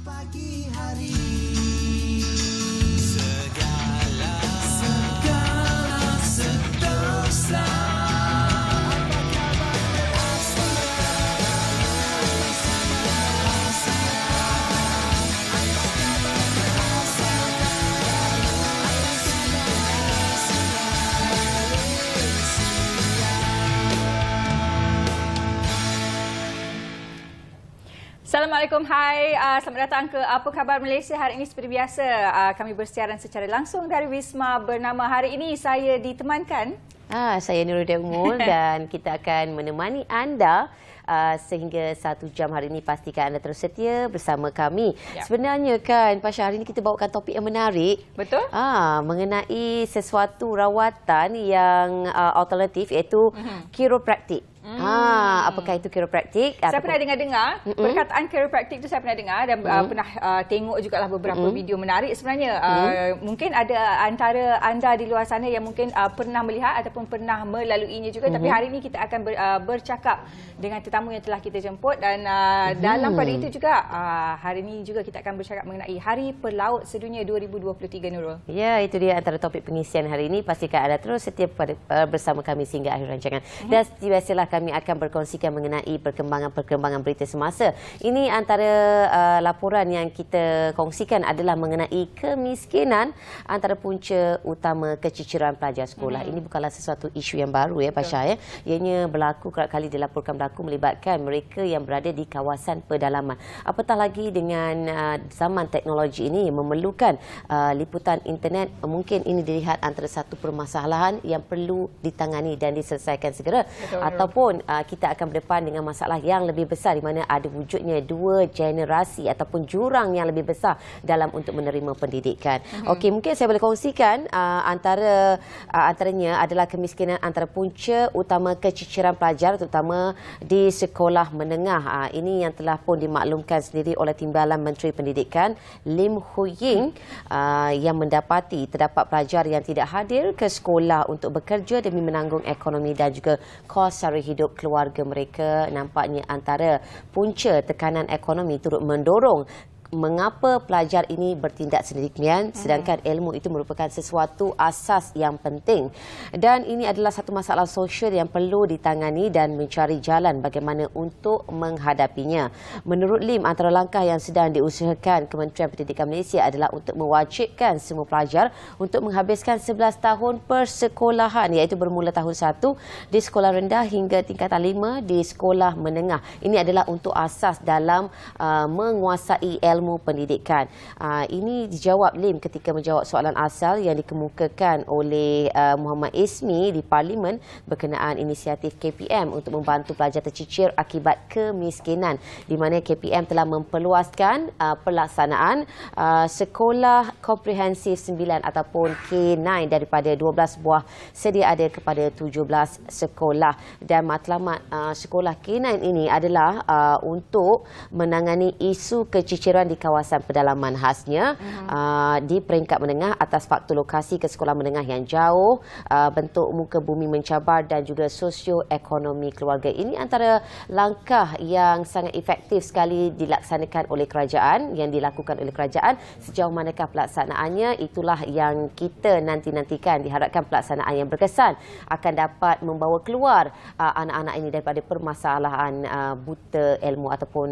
Pagi hari segala sentosa. Assalamualaikum, hai. Selamat datang ke Apa Khabar Malaysia. Hari ini seperti biasa, kami bersiaran secara langsung dari Wisma Bernama. Hari ini saya ditemankan. Saya Nuruddin Umul dan kita akan menemani anda sehingga 1 jam hari ini. Pastikan anda terus setia bersama kami. Ya. Sebenarnya kan, Pasha, hari ini kita bawakan topik yang menarik. Betul. Mengenai sesuatu rawatan yang alternatif, iaitu chiropraktik. Apakah itu chiropraktik? Saya pernah dengar perkataan chiropraktik itu, saya pernah dengar dan pernah tengok jugalah beberapa video menarik sebenarnya. Mungkin ada antara anda di luar sana yang mungkin pernah melihat ataupun pernah melaluinya juga. Tapi hari ini kita akan bercakap dengan tetamu yang telah kita jemput dan dalam pada itu juga hari ini juga kita akan bercakap mengenai Hari Pelaut Sedunia 2023, Nurul. Ya, itu dia antara topik pengisian hari ini. Pastikan anda terus setia bersama kami sehingga akhir rancangan. Dan biasalah kami akan berkongsikan mengenai perkembangan berita semasa. Ini antara laporan yang kita kongsikan adalah mengenai kemiskinan antara punca utama keciciran pelajar sekolah. Ini bukanlah sesuatu isu yang baru ya, Pasha. Ianya berlaku kerap kali dilaporkan berlaku melibatkan mereka yang berada di kawasan pedalaman. Apatah lagi dengan zaman teknologi ini memerlukan liputan internet, mungkin ini dilihat antara satu permasalahan yang perlu ditangani dan diselesaikan segera. Ataupun kita akan berdepan dengan masalah yang lebih besar di mana ada wujudnya dua generasi ataupun jurang yang lebih besar dalam untuk menerima pendidikan. Okey, mungkin saya boleh kongsikan antaranya adalah kemiskinan antara punca utama keciciran pelajar terutama di sekolah menengah. Ini yang telah pun dimaklumkan sendiri oleh Timbalan Menteri Pendidikan Lim Hu Ying yang mendapati terdapat pelajar yang tidak hadir ke sekolah untuk bekerja demi menanggung ekonomi dan juga kos sara hidup keluarga mereka. Nampaknya antara punca tekanan ekonomi turut mendorong mengapa pelajar ini bertindak sedemikian, sedangkan ilmu itu merupakan sesuatu asas yang penting. Dan ini adalah satu masalah sosial yang perlu ditangani dan mencari jalan bagaimana untuk menghadapinya. Menurut Lim, antara langkah yang sedang diusahakan Kementerian Pendidikan Malaysia adalah untuk mewajibkan semua pelajar untuk menghabiskan 11 tahun persekolahan, iaitu bermula tahun 1 di sekolah rendah hingga tingkatan 5 di sekolah menengah. Ini adalah untuk asas dalam menguasai ilmu pendidikan. Ini dijawab Lim ketika menjawab soalan asal yang dikemukakan oleh Muhammad Ismi di Parlimen berkenaan inisiatif KPM untuk membantu pelajar tercicir akibat kemiskinan, di mana KPM telah memperluaskan pelaksanaan sekolah komprehensif 9 ataupun K9 daripada 12 buah sedia ada kepada 17 sekolah. Dan matlamat sekolah K9 ini adalah untuk menangani isu keciciran di kawasan pedalaman khasnya di peringkat menengah atas faktor lokasi ke sekolah menengah yang jauh, bentuk muka bumi mencabar dan juga sosioekonomi keluarga. Ini antara langkah yang sangat efektif sekali dilaksanakan oleh kerajaan, yang dilakukan oleh kerajaan. Sejauh manakah pelaksanaannya, itulah yang kita nanti-nantikan. Diharapkan pelaksanaan yang berkesan akan dapat membawa keluar anak-anak ini daripada permasalahan buta ilmu ataupun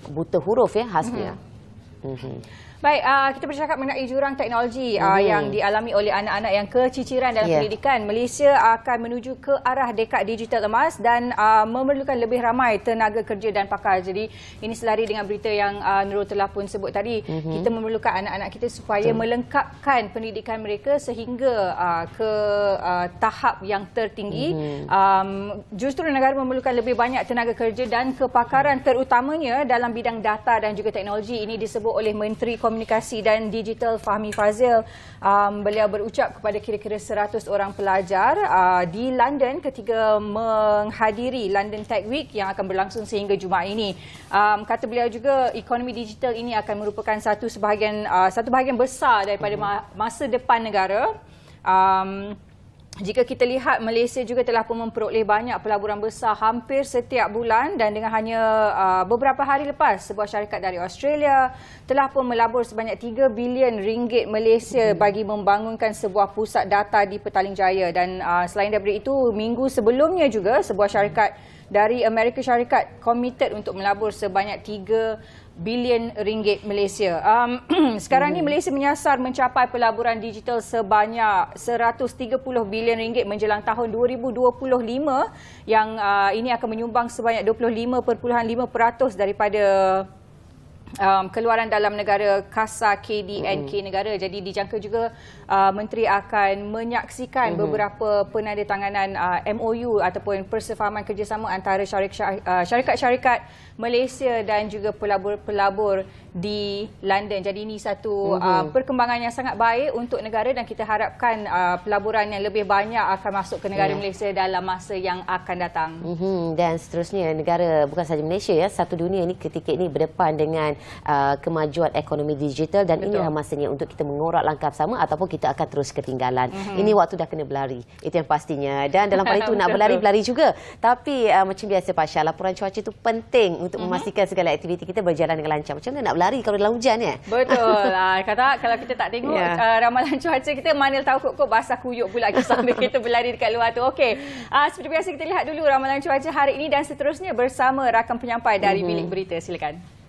buta huruf ya khasnya. Baik, kita bercakap mengenai jurang teknologi yang dialami oleh anak-anak yang keciciran dalam pendidikan. Malaysia akan menuju ke arah dekad digital emas dan memerlukan lebih ramai tenaga kerja dan pakar. Jadi ini selari dengan berita yang Nurul telah pun sebut tadi. Kita memerlukan anak-anak kita supaya melengkapkan pendidikan mereka sehingga ke tahap yang tertinggi. Justru negara memerlukan lebih banyak tenaga kerja dan kepakaran, terutamanya dalam bidang data dan juga teknologi. Ini disebut oleh Menteri Komunikasi dan Digital Fahmi Fazil. Beliau berucap kepada kira-kira 100 orang pelajar di London ketika menghadiri London Tech Week yang akan berlangsung sehingga Jumaat ini. Kata beliau juga ekonomi digital ini akan merupakan satu bahagian besar daripada masa depan negara. jika kita lihat, Malaysia juga telah pun memperoleh banyak pelaburan besar hampir setiap bulan, dan dengan hanya beberapa hari lepas, sebuah syarikat dari Australia telah pun melabur sebanyak 3 bilion ringgit Malaysia bagi membangunkan sebuah pusat data di Petaling Jaya. Dan selain daripada itu, minggu sebelumnya juga sebuah syarikat dari Amerika Syarikat komited untuk melabur sebanyak 3 bilion ringgit Malaysia. Sekarang ni Malaysia menyasar mencapai pelaburan digital sebanyak 130 bilion ringgit menjelang tahun 2025, yang ini akan menyumbang sebanyak 25.5% daripada keluaran dalam negara kasa KDNK negara. Jadi dijangka juga Menteri akan menyaksikan beberapa penandatanganan MOU ataupun persefahaman kerjasama antara syarikat-syarikat Malaysia dan juga pelabur-pelabur di London. Jadi ini satu perkembangan yang sangat baik untuk negara, dan kita harapkan pelaburan yang lebih banyak akan masuk ke negara Malaysia dalam masa yang akan datang. Dan seterusnya, negara bukan sahaja Malaysia, satu dunia ini ketika ini berdepan dengan kemajuan ekonomi digital, dan inilah masanya untuk kita mengorak langkah bersama ataupun kita akan terus ketinggalan. Ini waktu dah kena berlari, itu yang pastinya. Dan dalam hal itu nak berlari juga. Tapi macam biasa Pasha, laporan cuaca itu penting untuk memastikan segala aktiviti kita berjalan dengan lancar. Macam mana nak berlari kalau dalam hujan ya? Betul. Kata kalau kita tak tengok ramalan cuaca kita, mana tahu kok basah kuyup pula sambil kita berlari dekat luar tu. Okey. Seperti biasa kita lihat dulu ramalan cuaca hari ini dan seterusnya bersama rakan penyampai dari Bilik Berita. Silakan.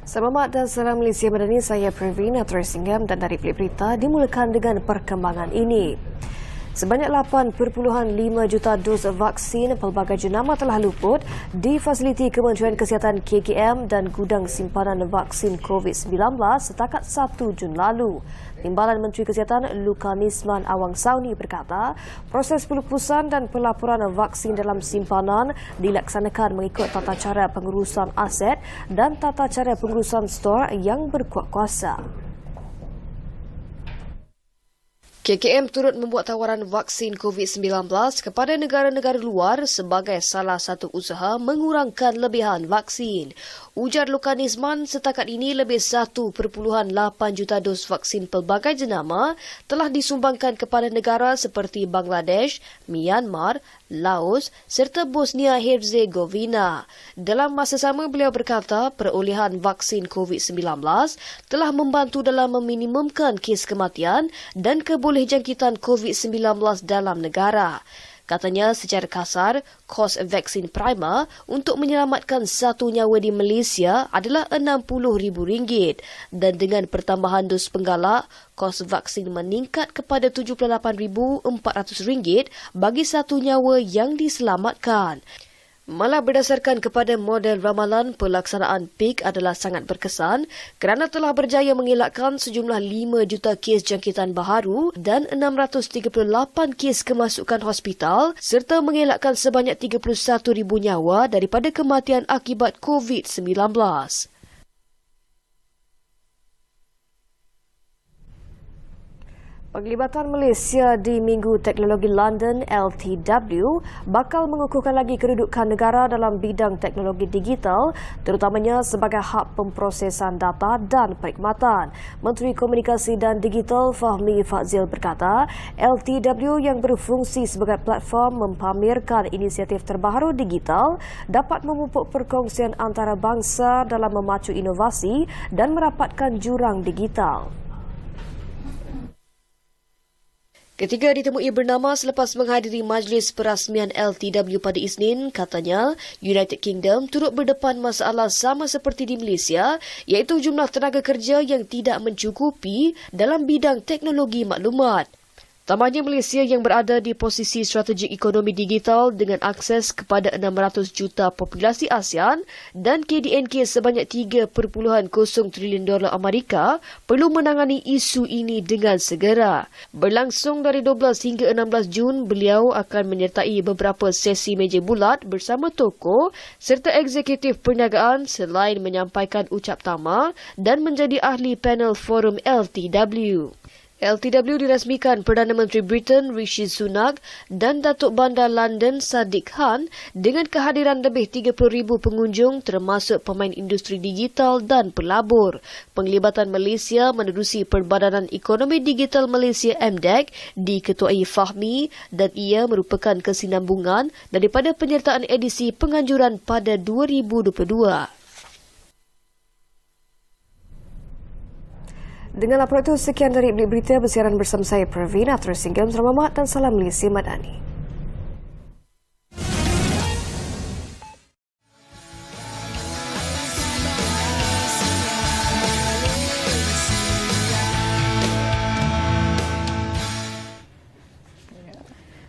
Selamat dan salam Malaysia Madani, saya Pravina Tresingham, dan dari Bilik Berita dimulakan dengan perkembangan ini. Sebanyak 8.5 juta dos vaksin pelbagai jenama telah luput di fasiliti Kementerian Kesihatan KKM dan gudang simpanan vaksin COVID-19 setakat 1 Jun lalu. Timbalan Menteri Kesihatan Lukanisman Awang Sauni berkata, proses pelupusan dan pelaporan vaksin dalam simpanan dilaksanakan mengikut tata cara pengurusan aset dan tata cara pengurusan stor yang berkuat kuasa. KKM turut membuat tawaran vaksin COVID-19 kepada negara-negara luar sebagai salah satu usaha mengurangkan lebihan vaksin. Ujar Lukanisman, setakat ini lebih 1.8 juta dos vaksin pelbagai jenama telah disumbangkan kepada negara seperti Bangladesh, Myanmar, Laos serta Bosnia Herzegovina. Dalam masa sama, beliau berkata perolehan vaksin COVID-19 telah membantu dalam meminimumkan kes kematian dan kebolehjangkitan COVID-19 dalam negara. Katanya secara kasar, kos vaksin prima untuk menyelamatkan satu nyawa di Malaysia adalah RM60,000 dan dengan pertambahan dos penggalak, kos vaksin meningkat kepada RM78,400 bagi satu nyawa yang diselamatkan. Malah berdasarkan kepada model ramalan, pelaksanaan PIK adalah sangat berkesan kerana telah berjaya mengelakkan sejumlah 5 juta kes jangkitan baharu dan 638 kes kemasukan hospital serta mengelakkan sebanyak 31,000 nyawa daripada kematian akibat COVID-19. Penglibatan Malaysia di Minggu Teknologi London LTW bakal mengukuhkan lagi kedudukan negara dalam bidang teknologi digital, terutamanya sebagai hub pemprosesan data dan perkhidmatan. Menteri Komunikasi dan Digital Fahmi Fadzil berkata, LTW yang berfungsi sebagai platform mempamerkan inisiatif terbaru digital dapat memupuk perkongsian antara bangsa dalam memacu inovasi dan merapatkan jurang digital. Ketika ditemui bernama selepas menghadiri majlis perasmian LTW pada Isnin, katanya United Kingdom turut berdepan masalah sama seperti di Malaysia, iaitu jumlah tenaga kerja yang tidak mencukupi dalam bidang teknologi maklumat. Utamanya Malaysia yang berada di posisi strategik ekonomi digital dengan akses kepada 600 juta populasi ASEAN dan KDNK sebanyak 3.0 trilion dolar Amerika perlu menangani isu ini dengan segera. Berlangsung dari 12 hingga 16 Jun, beliau akan menyertai beberapa sesi meja bulat bersama tokoh serta eksekutif perniagaan selain menyampaikan ucap tama dan menjadi ahli panel forum LTW. LTW dirasmikan Perdana Menteri Britain Rishi Sunak dan Datuk Bandar London Sadiq Khan dengan kehadiran lebih 30,000 pengunjung termasuk pemain industri digital dan pelabur. Penglibatan Malaysia menerusi Perbadanan Ekonomi Digital Malaysia MDEC diketuai Fahmi dan ia merupakan kesinambungan daripada penyertaan edisi penganjuran pada 2022. Dengan laporan itu, sekian dari Berita bersiaran bersama saya, Pravina. Terus singgah, selamat dan salam Malaysia Madani.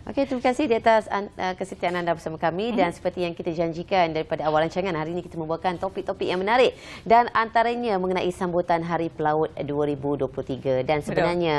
Okey, terima kasih di atas kesetiaan anda bersama kami dan seperti yang kita janjikan daripada awal rancangan, hari ini kita membawakan topik-topik yang menarik dan antaranya mengenai sambutan Hari Pelaut 2023 dan sebenarnya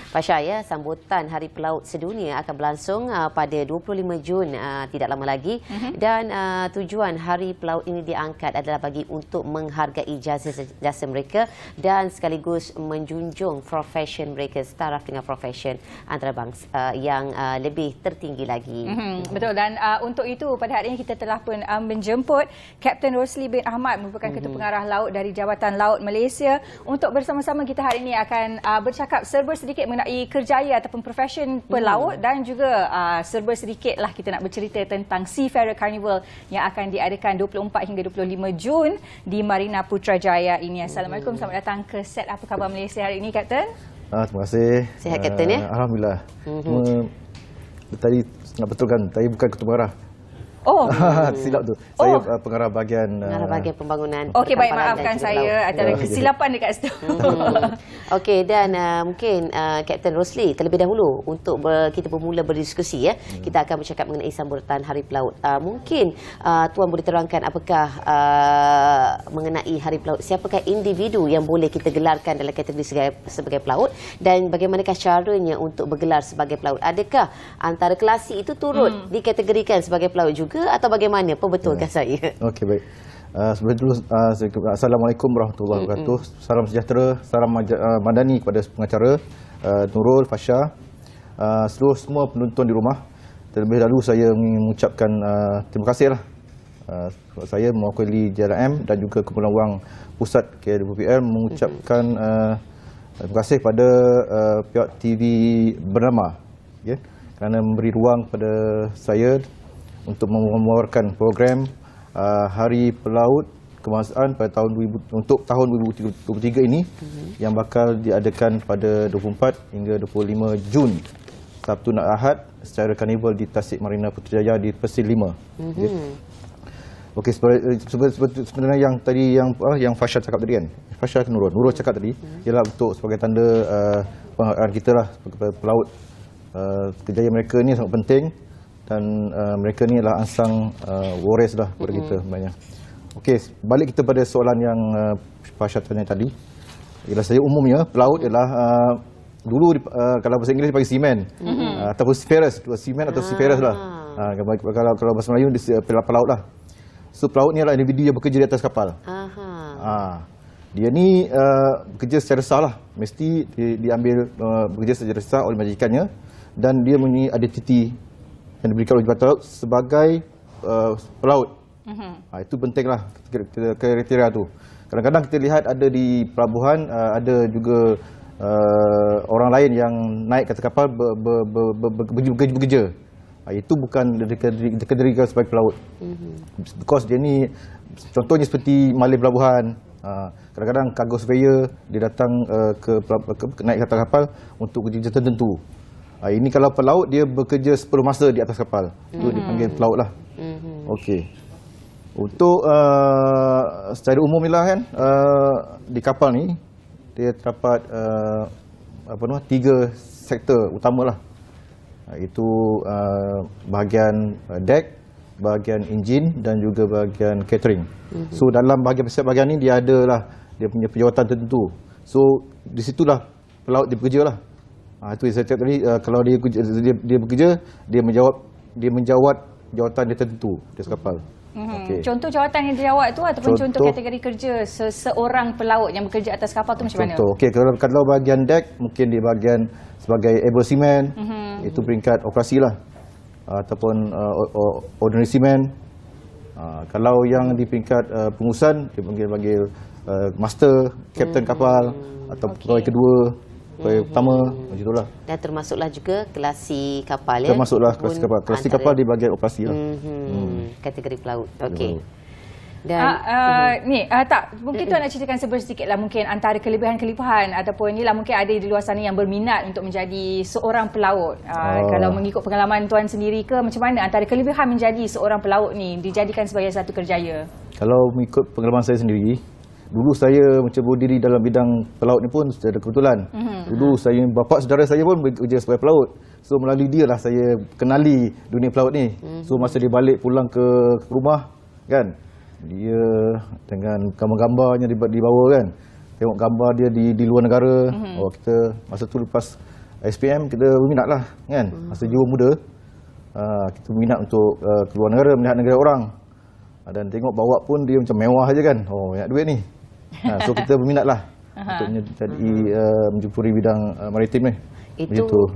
Fasha, ya, sambutan Hari Pelaut Sedunia akan berlangsung pada 25 Jun tidak lama lagi dan tujuan Hari Pelaut ini diangkat adalah bagi untuk menghargai jasa mereka dan sekaligus menjunjung profession mereka, taraf dengan profession antarabangsa yang lebih tertinggi lagi. Betul, dan untuk itu pada hari ini kita telah pun menjemput Kapten Rosli bin Ahmad, merupakan Ketua Pengarah Laut dari Jabatan Laut Malaysia, untuk bersama-sama kita hari ini akan bercakap serba sedikit mengenai kerjaya ataupun profession pelaut dan juga serba sedikitlah kita nak bercerita tentang Seafarer Carnival yang akan diadakan 24 hingga 25 Jun di Marina Putrajaya ini. Assalamualaikum, selamat datang ke set Apa Khabar Malaysia hari ini, Kapten. Terima kasih. Sihat, Kapten, ya? Alhamdulillah. Tadi nak betulkan, tadi bukan Ketua Pengarah. Oh. Silap tu. Saya pengarah bahagian pembangunan. Okey, baik, maafkan saya antara kesilapan dekat situ. Okey, dan mungkin Kapten Rosli terlebih dahulu untuk kita bermula berdiskusi, ya. Kita akan bercakap mengenai sambutan Hari Pelaut. Mungkin tuan boleh terangkan apakah mengenai Hari Pelaut, siapakah individu yang boleh kita gelarkan dalam kategori sebagai pelaut dan bagaimanakah caranya untuk bergelar sebagai pelaut? Adakah antara kelasi itu turut dikategorikan sebagai pelaut juga atau bagaimana? Perbetulkan saya. Okey, baik. Sebelum itu, Assalamualaikum warahmatullahi wabarakatuh. Salam sejahtera, salam madani kepada pengacara Nurul, Fasha, seluruh semua penonton di rumah. Terlebih dahulu saya mengucapkan terima kasihlah. Saya mewakili JLM dan juga Kumpulan Wang Pusat KLPPL mengucapkan terima kasih pada pihak TV bernama, ya, kerana memberi ruang kepada saya untuk mewawarkan program Hari Pelaut Kebangsaan pada untuk tahun 2023 ini yang bakal diadakan pada 24 hingga 25 Jun, Sabtu dan Ahad, secara karnival di Tasik Marina Putrajaya di Persil 5. Okey, sebenarnya yang tadi yang Fasha cakap tadi kan, Fasha ke Nurul cakap tadi ialah untuk sebagai tanda penghargaan kita lah sebagai pelaut. Kejayaan mereka ni sangat penting dan mereka ni adalah ansang warriors lah kepada kita sebenarnya. Okey, balik kita pada soalan yang Fasha tanya tadi. Ialah saya umumnya pelaut ialah dulu kalau bahasa Inggeris dipanggil seaman ataupun seafarers, seaman atau seafarers lah. Kalau bahasa Melayu pelaut lah. So pelaut ni adalah individu yang bekerja di atas kapal. Dia ni bekerja secara sah lah. Mesti diambil bekerja secara sah oleh majikannya dan dia mempunyai identiti yang diberikan oleh Jabatan Laut sebagai pelaut. Itu pentinglah kriteria tu. Kadang-kadang kita lihat ada di pelabuhan ada juga orang lain yang naik ke atas kapal bekerja. Itu bukan dikategorikan sebagai pelaut. Because dia ni contohnya seperti malih pelabuhan. Kadang-kadang cargo surveyor dia datang naik ke atas kapal untuk kerja tertentu. Ini kalau pelaut dia bekerja sepenuh masa di atas kapal. Itu dipanggil pelaut lah. Okey. Untuk secara umum lah kan, di kapal ni dia terdapat 3 sektor utama lah. Itu bahagian deck, bahagian enjin dan juga bahagian catering. So dalam setiap bahagian ni dia ada lah dia punya jawatan tertentu. So di situlah pelaut dia bekerja lah. Itu yang saya cakap tadi, kalau dia bekerja, dia menjawat jawatan dia tertentu di atas kapal. Okay. Contoh jawatan yang dijawat tu ataupun contoh kategori kerja seseorang pelaut yang bekerja atas kapal tu macam mana? Contoh, okey, kalau bahagian deck mungkin di bahagian sebagai able seaman, itu peringkat operasi lah, ataupun ordinary seaman. Kalau yang di peringkat pengurusan dia panggil master, kapten kapal atau pegawai kedua, pegawai utama, macam itulah. Dan termasuklah juga kelasi kapal ya. Termasuklah kelasi kapal. Kelasi kapal di bahagian operasi lah. Kategori pelaut. Okey. Dan mungkin tuan nak ceritakan sedikit lah mungkin antara kelebihan-kelebihan ataupun inilah mungkin ada di luar sana yang berminat untuk menjadi seorang pelaut. Kalau mengikut pengalaman tuan sendiri ke, macam mana antara kelebihan menjadi seorang pelaut ni dijadikan sebagai satu kerjaya? Kalau mengikut pengalaman saya sendiri, dulu saya macam berdiri dalam bidang pelaut ni pun secara kebetulan. Dulu bapa saudara saya pun bekerja sebagai pelaut. So melalui dia lah saya kenali dunia pelaut ni. So masa dia balik pulang ke rumah kan, dia dengan gambar-gambarnya dibawa kan. Tengok gambar dia di luar negara. Kita masa tu lepas SPM kita berminat lah kan. Masa jiwa muda kita berminat untuk keluar negara, melihat negara orang. Dan tengok bawa pun dia macam mewah aja kan. Banyak duit ni. So kita berminat lah untuk menjumpai bidang maritim ni. Itu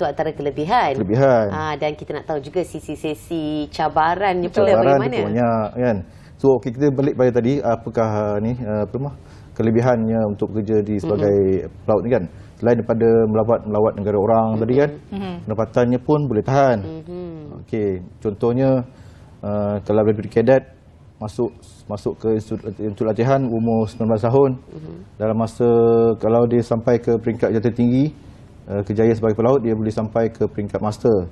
antara kelebihan. Dan kita nak tahu juga sisi-sisi cabarannya pula bagaimana. Banyak kan. So kita balik pada tadi, apakah kelebihannya untuk bekerja sebagai pelaut ni kan. Selain daripada melawat negara orang tadi kan, pendapatannya pun boleh tahan. Okey, contohnya kalau dari kadet masuk ke institut latihan umur 19 tahun, dalam masa kalau dia sampai ke peringkat yang tertinggi kejayaan sebagai pelaut, dia boleh sampai ke peringkat master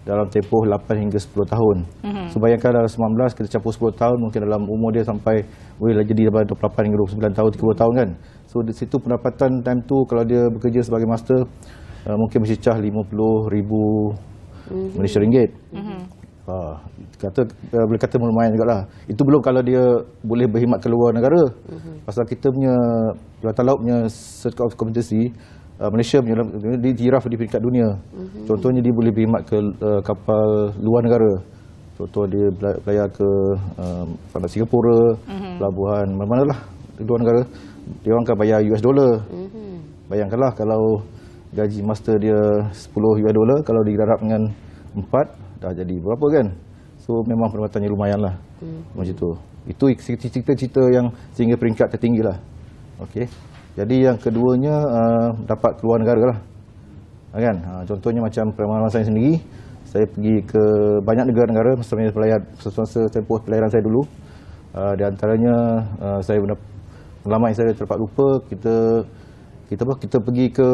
dalam tempoh 8 hingga 10 tahun. So bayangkan dalam 19 kita campur 10 tahun, mungkin dalam umur dia sampai bolehlah jadi daripada 28 hingga 29 tahun, 30 tahun kan. So di situ pendapatan time tu kalau dia bekerja sebagai master mungkin mencecah 50,000 Malaysia ringgit. Boleh kata lumayan jugalah. Itu belum kalau dia boleh berkhidmat ke luar negara. Pasal kita punya jawatan laut punya certificate of competency, Malaysia punya diiktiraf di peringkat dunia. Contohnya dia boleh berkhidmat ke kapal luar negara. Contoh dia belayar ke Singapura, pelabuhan mana-mana lah di luar negara. Dia orang akan bayar US dollar. Bayangkanlah kalau gaji master dia 10 US dollar, kalau digarap dengan 4 dah jadi berapa kan. So memang pendapatannya lumayan lah. Macam tu. Itu cerita-cerita yang sehingga peringkat tertinggi lah. Okey. Jadi yang keduanya dapat keluar negara lah. Kan? Contohnya macam pengalaman saya sendiri, saya pergi ke banyak negara-negara semasa tempoh pelayaran saya dulu. Di antaranya pengalaman yang saya terdapat lupa, kita pergi ke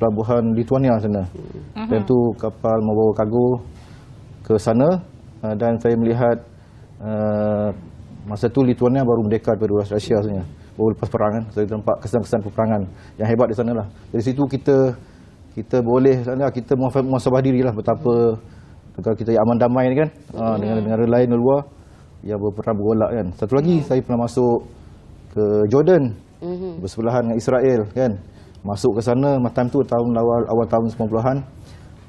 pelabuhan Lithuania sana. Dan tu kapal membawa kargo ke sana, dan saya melihat masa tu Lithuania baru merdeka daripada Rusia sebenarnya. Baru lepas perang kan. Saya nampak kesan-kesan peperangan yang hebat di sana lah. Dari situ kita boleh sana kita muhasabah diri lah betapa negara kita yang aman damai ni kan, dengan negara lain di luar yang berperang bergolak kan. Satu lagi saya pernah masuk ke Jordan, bersebelahan dengan Israel kan. Masuk ke sana time tu awal tahun 90-an,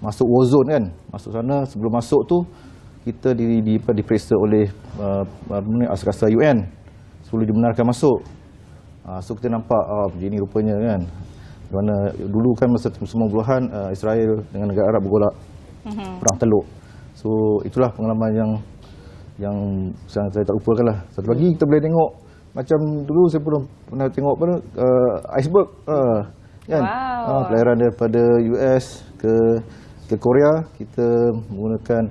masuk war zone kan. Masuk sana, sebelum masuk tu kita diperiksa oleh asas UN sebelum dibenarkan masuk. So kita nampak begini rupanya kan. Mana dulu kan masa 90-an Israel dengan negara Arab bergolak, perang Teluk. So itulah pengalaman yang saya tak lupakan lah. Satu lagi kita boleh tengok macam dulu saya pernah tengok iceberg kan. Pelayaran daripada US ke Korea, kita menggunakan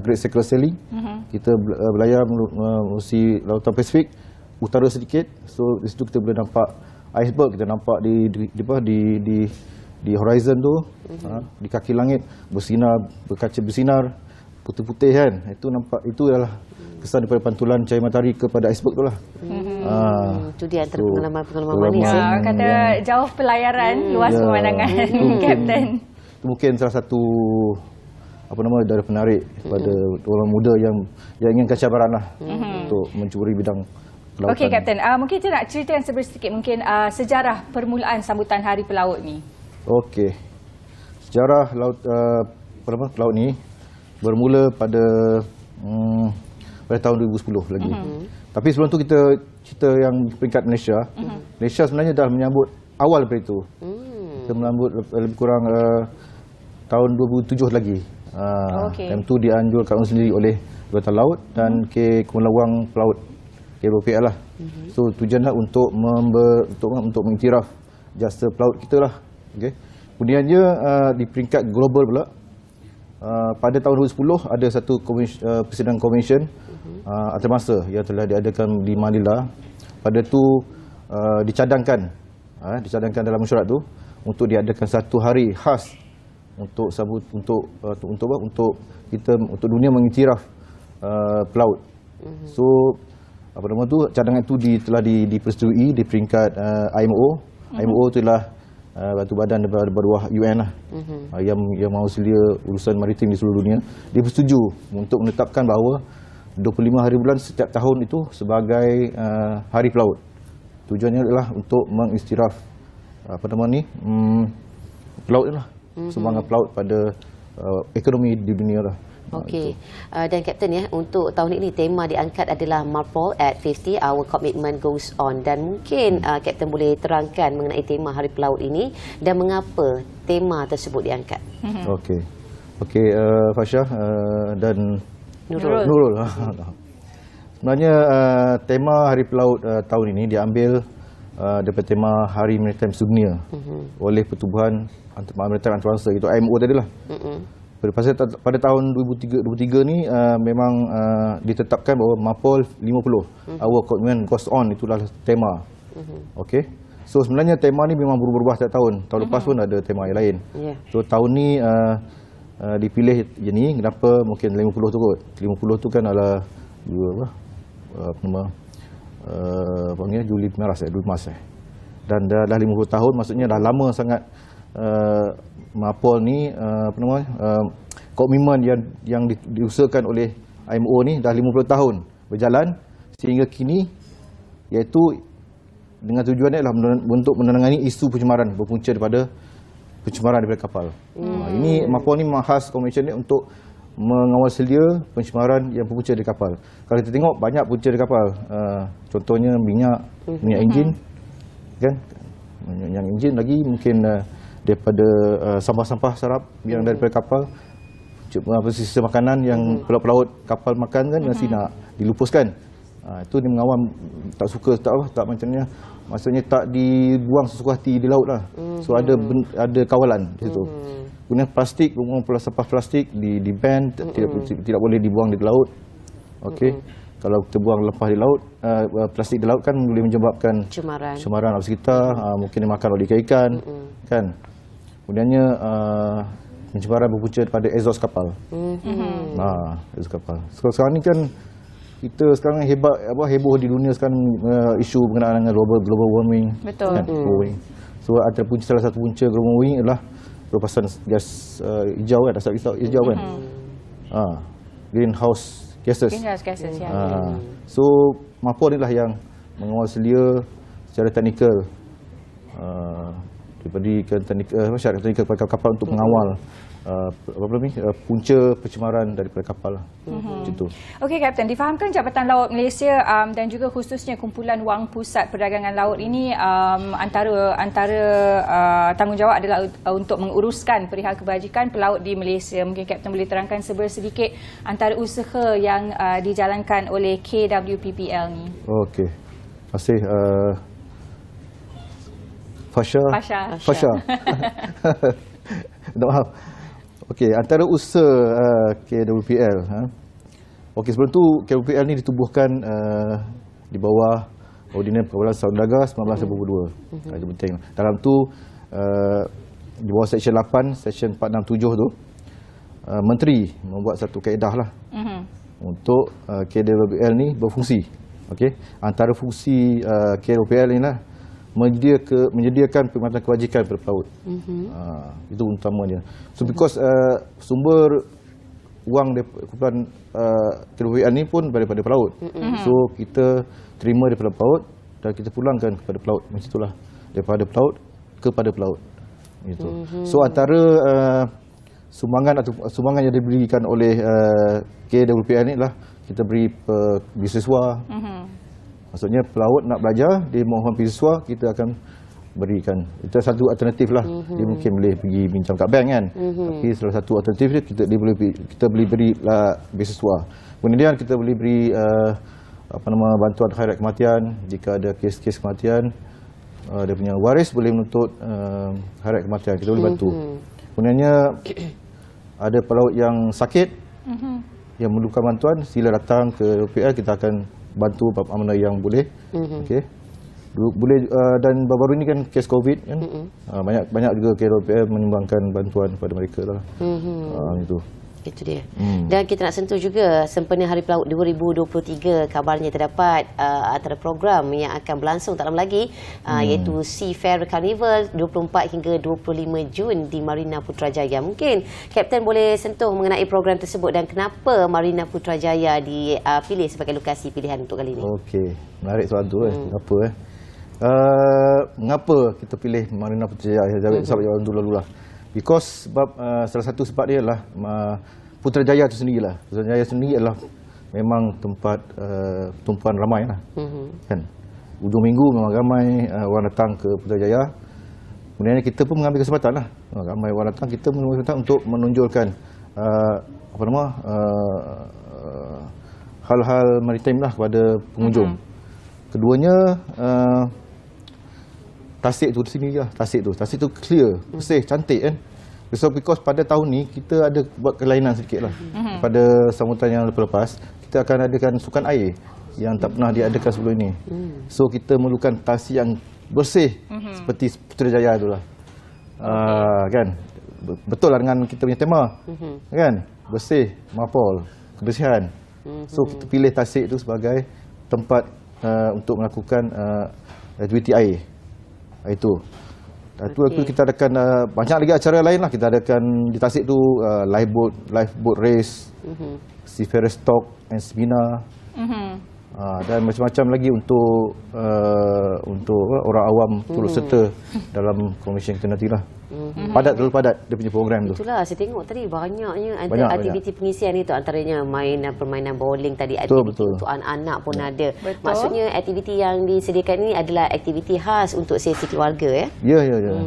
Great Circle Sailing. Kita belayar melalui lautan Pasifik utara sedikit. So di situ kita boleh nampak iceberg, kita nampak di horizon tu, di kaki langit berkaca bersinar putih-putih kan. Itu adalah kesan daripada pantulan cahaya matahari kepada iceberg tu lah. Itu dia antara pengalaman-pengalaman manis. Orang kata jauh pelayaran, luas pemandangan, Kapten. Itu mungkin salah satu daya penarik pada orang muda yang inginkan cabaran lah untuk mencuri bidang pelautan. Okey Kapten, mungkin kita nak ceritakan sedikit mungkin sejarah permulaan sambutan Hari Pelaut ni. Okey. Sejarah pelaut ni bermula pada tahun 2010 lagi. Tapi sebelum tu kita cerita yang peringkat Malaysia. Malaysia sebenarnya dah menyambut awal daripada itu. Kita menyambut lebih kurang tahun 2007 lagi. Time tu dianjurkan sendiri oleh Jabatan Laut dan Kepulauan Pelaut KPPL lah. So tujuanlah untuk mengiktiraf jasa pelaut kita lah. Okay. Kemudiannya di peringkat global pula pada tahun 2010 ada satu Presiden Convention antarabangsa yang telah diadakan di Manila. Pada tu dicadangkan dalam mesyuarat tu untuk diadakan satu hari khas untuk dunia mengiktiraf pelaut. So cadangan itu telah dipersetujui di peringkat IMO. IMO itulah batu badan daripada bawah UN lah, yang mahu selia urusan maritim di seluruh dunia. Dia bersetuju untuk menetapkan bahawa 25 hari bulan setiap tahun itu sebagai hari pelaut. Tujuannya adalah untuk mengiktiraf pelaut lah, sumbangan pelaut pada ekonomi di dunia lah. Okey. Dan Kapten ya, untuk tahun ini tema diangkat adalah MARPOL at 50, Our Commitment Goes On. Dan mungkin Kapten boleh terangkan mengenai tema Hari Pelaut ini dan mengapa tema tersebut diangkat. Okey. Fasha dan Nurul. Sebenarnya tema Hari Pelaut tahun ini diambil daripada tema Hari Maritime Sedunia oleh Pertubuhan Maritime Antarabangsa, itu IMO tadilah. Pada tahun 2023 ni memang ditetapkan bahawa MARPOL 50, Our Commitment Goes On, itulah tema. Okey. So sebenarnya tema ni memang berubah setiap tahun. Tahun lepas pun ada tema yang lain. So tahun ni dipilih je ni, kenapa mungkin 50 tu kot. 50 tu kan adalah Juli Maras dan dah 50 tahun, maksudnya dah lama sangat MARPOL ni komitmen yang diusahakan oleh IMO ni dah 50 tahun berjalan sehingga kini, iaitu dengan tujuannya adalah untuk menangani isu pencemaran berpunca daripada pencemaran daripada kapal. Ini MARPOL ni memang khas komitmen ni untuk mengawal selia pencemaran yang berpunca dari kapal. Kalau kita tengok banyak punca dari kapal, contohnya minyak enjin, kan? Minyak enjin, lagi mungkin daripada sampah-sampah sarap yang daripada kapal, sisa makanan yang pelaut-pelaut kapal makan kan, yang sinak dilupuskan. Itu dia mengawal, tak suka, tak macamnya, maksudnya tak dibuang sesuka hati di laut lah. So ada kawalan di situ. Kemudian plastik, sampah plastik di ban, tidak boleh dibuang di laut. Okey. Kalau kita buang lepas di laut, plastik di laut kan boleh menyebabkan cemaran alam sekitar, mungkin dimakan oleh ikan-ikan, kan. Kemudiannya pencemaran berpunca pada exhaust kapal. Exhaust kapal. Sekarang ni kan kita sekarang heboh di dunia sekarang, isu berkenaan dengan global warming. Betul. Kan? So salah satu punca global warming adalah pelepasan gas hijau kan, asap hijau kan. Greenhouse gases. So MARPOL ni lah yang mengawal selia secara teknikal, diberikan masyarakat teknikal kepada kapal untuk mengawal punca pencemaran daripada kapal lah. Macam tu. Okey Kapten, difahamkan Jabatan Laut Malaysia dan juga khususnya Kumpulan Wang Pusat Perdagangan Laut ini antara tanggungjawab adalah untuk menguruskan perihal kebajikan pelaut di Malaysia. Mungkin Kapten boleh terangkan sedikit antara usaha yang dijalankan oleh KWPPL ni. Okey. Terima kasih Fasha. Maaf. Okey, antara usaha KWPL. Okey, sebelum tu KWPL ni ditubuhkan di bawah Ordinans Perkawalan Saudara Dagang 1992. Itu penting. Dalam tu di bawah Seksyen 8, Seksyen 467 tu, Menteri membuat satu kaedah lah untuk KWPL ni berfungsi. Okey, antara fungsi KLOPL ni lah menyediakan perkhidmatan kebajikan kepada pelaut. Itu utamanya. So because sumber wang kumpulan KLOPL ni pun daripada pelaut. So kita terima daripada pelaut dan kita pulangkan kepada pelaut. Macam itulah, daripada pelaut kepada pelaut. Gitu. So antara sumbangan yang diberikan oleh KWPL ni lah, kita beri beasiswa. Maksudnya pelaut nak belajar, dia mohon beasiswa, kita akan berikan. Itu satu alternatif lah. Dia mungkin boleh pergi pinjam kat bank kan. Tapi salah satu alternatif dia, kita boleh beri beasiswa. Kemudian kita boleh beri bantuan khairat kematian. Jika ada kes-kes kematian, dia punya waris boleh menuntut khairat kematian. Kita boleh bantu. Kemudiannya ada pelaut yang sakit, yang memerlukan bantuan, sila datang ke UPL, kita akan bantu mana yang boleh. Okey. Boleh dan baru-baru ini kan kes COVID kan. Banyak juga KLOPL menyumbangkan bantuan kepada mereka lah. Itu. Itu dia. Dan kita nak sentuh juga sempena Hari Pelaut 2023, kabarnya terdapat antara program yang akan berlangsung tak lama lagi, iaitu Seafarer Carnival 24 hingga 25 Jun di Marina Putrajaya. Mungkin Kapten boleh sentuh mengenai program tersebut dan kenapa Marina Putrajaya dipilih sebagai lokasi pilihan untuk kali ini. Okey, menarik soalan tu. Mengapa kita pilih Marina Putrajaya? Jawab dulu lah. Because sebab salah satu sebab dia adalah Putrajaya itu sendirilah. Putrajaya sendiri adalah memang tempat tumpuan ramai lah. Kan? Ujung minggu memang ramai orang datang ke Putrajaya. Kemudian kita pun mengambil kesempatan lah. Ramai orang datang, kita mengambil kesempatan untuk menonjolkan hal-hal maritim lah kepada pengunjung. Keduanya tasik tu sini lah, tasik tu clear, bersih, cantik kan. So because pada tahun ni kita ada buat kelainan sedikit lah. Pada sambutan yang lepas, kita akan adakan sukan air yang tak pernah diadakan sebelum ini. So kita memerlukan tasik yang bersih seperti Putrajaya tu lah. Kan, betul lah dengan kita punya tema, kan, bersih, mapol, kebersihan. So kita pilih tasik tu sebagai tempat untuk melakukan aktiviti air. Itu. Itu kita adakan banyak lagi acara lain lah. Kita adakan di tasik tu lifeboat race, seafarer stock and seminar, dan macam-macam lagi untuk orang awam turut serta dalam komisen kita nantilah. Terlalu padat dia punya program tu. Itulah saya tengok tadi banyaknya aktiviti pengisian itu, antaranya permainan bowling tadi, aktiviti untuk anak-anak pun ada. Maksudnya aktiviti yang disediakan ini adalah aktiviti khas untuk sesi keluarga ya. Ya.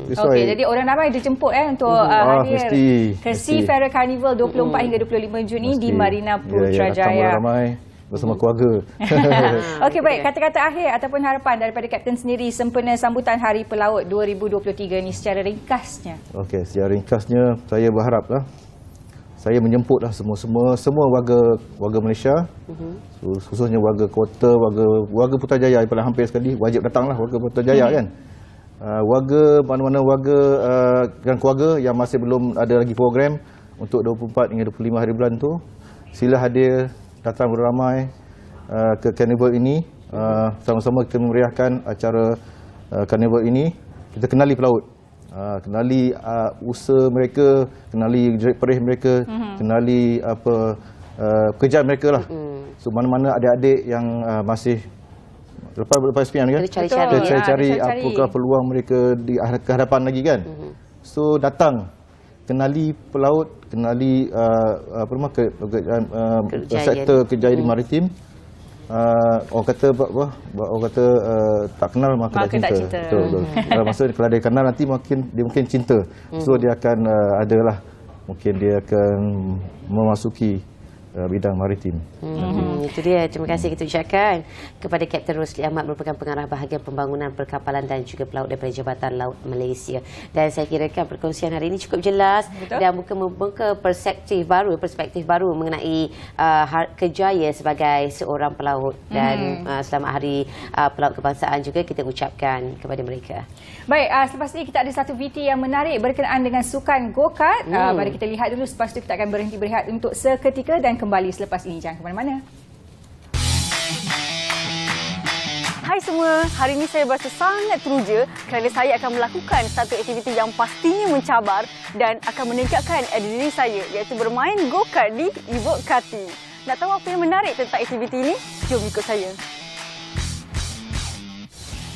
Okey, jadi orang ramai dijemput untuk hadir ke Seafarer Carnival 24 hingga 25 Jun ni di Marina Putrajaya. Ramai bersama keluarga. Okey, baik. Kata-kata akhir ataupun harapan daripada Kapten sendiri sempena sambutan Hari Pelaut 2023 ni secara ringkasnya. Okey, secara ringkasnya saya berharaplah, saya menjemputlah semua warga Malaysia, khususnya warga kota, warga Putrajaya yang paling hampir sekali wajib datanglah warga Putrajaya kan. Warga mana-mana warga dan keluarga yang masih belum ada lagi program untuk 24 hingga 25 hari bulan tu, sila hadir, datang beramai ke karnival ini. Sama-sama kita memeriahkan acara karnival ini. Kita kenali pelaut, kenali usaha mereka, kenali jerit perih mereka, kenali pekerjaan mereka lah. So mana-mana adik-adik yang masih lepas SPM ni kan, kita cari apakah peluang mereka di kehadapan lagi kan. So datang, kenali pelaut, kenali sektor kejayaan maritim. Orang kata tak kenal maka tak cinta. Betul. Maksudnya kalau dia kenal nanti dia mungkin cinta. So dia akan adalah mungkin dia akan memasuki bidang maritim. Itu dia. Terima kasih kita ucapkan kepada Kapten Rosli Ahmad, merupakan pengarah bahagian pembangunan perkapalan dan juga pelaut daripada Jabatan Laut Malaysia. Dan saya kirakan perkongsian hari ini cukup jelas. Betul. Dan membuka perspektif baru mengenai kejayaan sebagai seorang pelaut. Dan selamat Hari Pelaut Kebangsaan juga kita ucapkan kepada mereka. Baik, selepas ini kita ada satu VT yang menarik berkenaan dengan sukan go-kart. Mari kita lihat dulu, selepas itu kita akan berhenti berehat untuk seketika dan kembali selepas ini. Jangan ke mana-mana. Hai semua, hari ini saya berasa sangat teruja kerana saya akan melakukan satu aktiviti yang pastinya mencabar dan akan meningkatkan diri saya, iaitu bermain go-kart di Evoke Karting. Nak tahu apa yang menarik tentang aktiviti ini? Jom ikut saya.